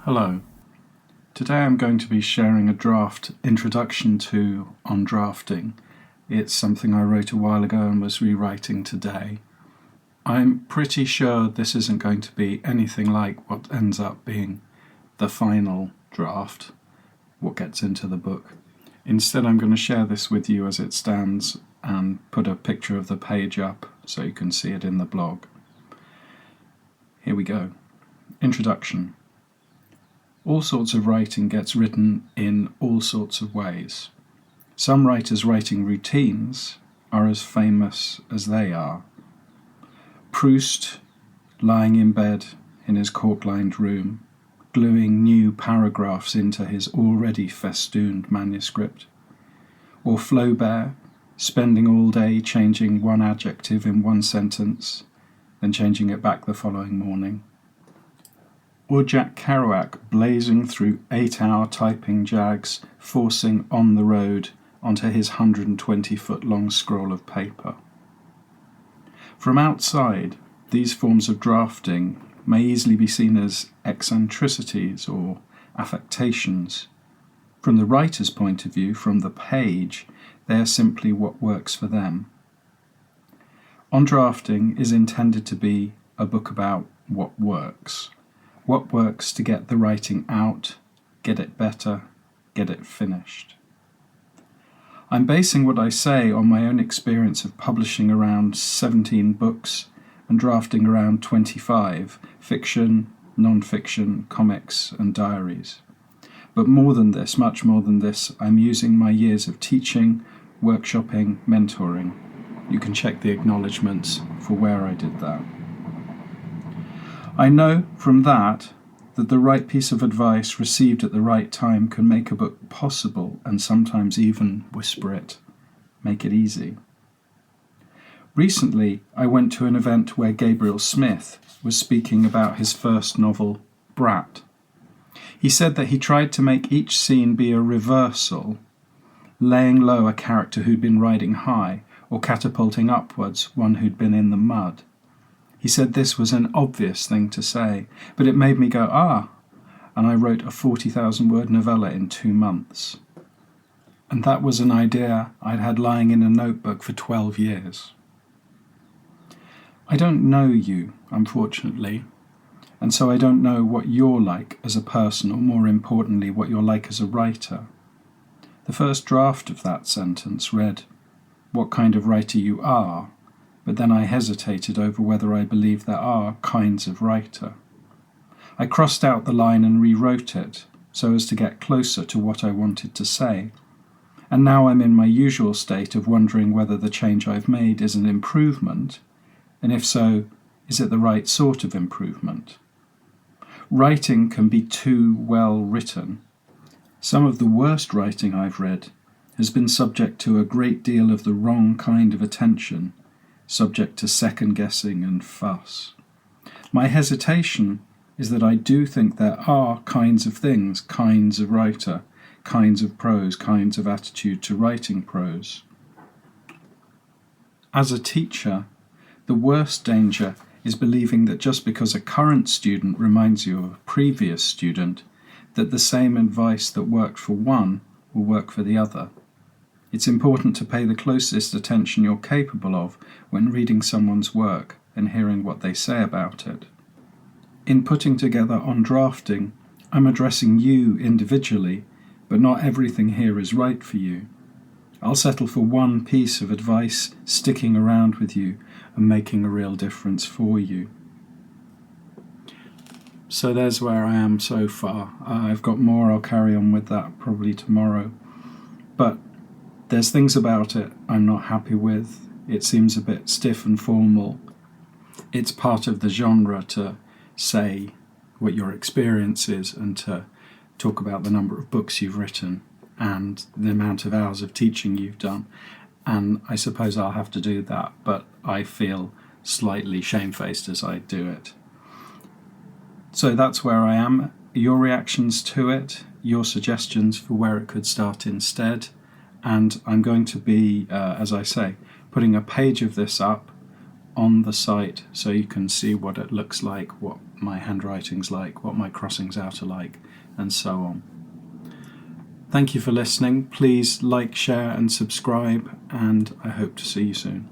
Hello. Today I'm going to be sharing a draft introduction to On Drafting. It's something I wrote a while ago and was rewriting today. I'm pretty sure this isn't going to be anything like what ends up being the final draft, what gets into the book. Instead, I'm going to share this with you as it stands and put a picture of the page up so you can see it in the blog. Here we go. Introduction. All sorts of writing gets written in all sorts of ways. Some writers' writing routines are as famous as they are. Proust, lying in bed in his cork-lined room, gluing new paragraphs into his already festooned manuscript. Or Flaubert, spending all day changing one adjective in one sentence, then changing it back the following morning. Or Jack Kerouac blazing through 8-hour typing jags, forcing On the Road onto his 120-foot-long scroll of paper. From outside, these forms of drafting may easily be seen as eccentricities or affectations. From the writer's point of view, from the page, they are simply what works for them. On Drafting is intended to be a book about what works. What works to get the writing out, get it better, get it finished. I'm basing what I say on my own experience of publishing around 17 books and drafting around 25, fiction, non-fiction, comics and diaries. But more than this, much more than this, I'm using my years of teaching, workshopping, mentoring. You can check the acknowledgements for where I did that. I know from that the right piece of advice received at the right time can make a book possible and sometimes even whisper it, make it easy. Recently, I went to an event where Gabriel Smith was speaking about his first novel, Brat. He said that he tried to make each scene be a reversal, laying low a character who'd been riding high or catapulting upwards one who'd been in the mud. He said this was an obvious thing to say, but it made me go, and I wrote a 40,000-word novella in 2 months. And that was an idea I'd had lying in a notebook for 12 years. I don't know you, unfortunately, and so I don't know what you're like as a person, or more importantly, what you're like as a writer. The first draft of that sentence read, "What kind of writer you are," but then I hesitated over whether I believed there are kinds of writer. I crossed out the line and rewrote it, so as to get closer to what I wanted to say, and now I'm in my usual state of wondering whether the change I've made is an improvement, and if so, is it the right sort of improvement? Writing can be too well written. Some of the worst writing I've read has been subject to a great deal of the wrong kind of attention, subject to second-guessing and fuss. My hesitation is that I do think there are kinds of things, kinds of writer, kinds of prose, kinds of attitude to writing prose. As a teacher, the worst danger is believing that just because a current student reminds you of a previous student, that the same advice that worked for one will work for the other. It's important to pay the closest attention you're capable of when reading someone's work and hearing what they say about it. In putting together On Drafting, I'm addressing you individually, but not everything here is right for you. I'll settle for one piece of advice sticking around with you and making a real difference for you. So there's where I am so far. I've got more, I'll carry on with that probably tomorrow. But there's things about it I'm not happy with. It seems a bit stiff and formal. It's part of the genre to say what your experience is and to talk about the number of books you've written and the amount of hours of teaching you've done. And I suppose I'll have to do that, but I feel slightly shamefaced as I do it. So that's where I am. Your reactions to it, your suggestions for where it could start instead. And I'm going to be, as I say, putting a page of this up on the site so you can see what it looks like, what my handwriting's like, what my crossings out are like, and so on. Thank you for listening. Please like, share and subscribe, and I hope to see you soon.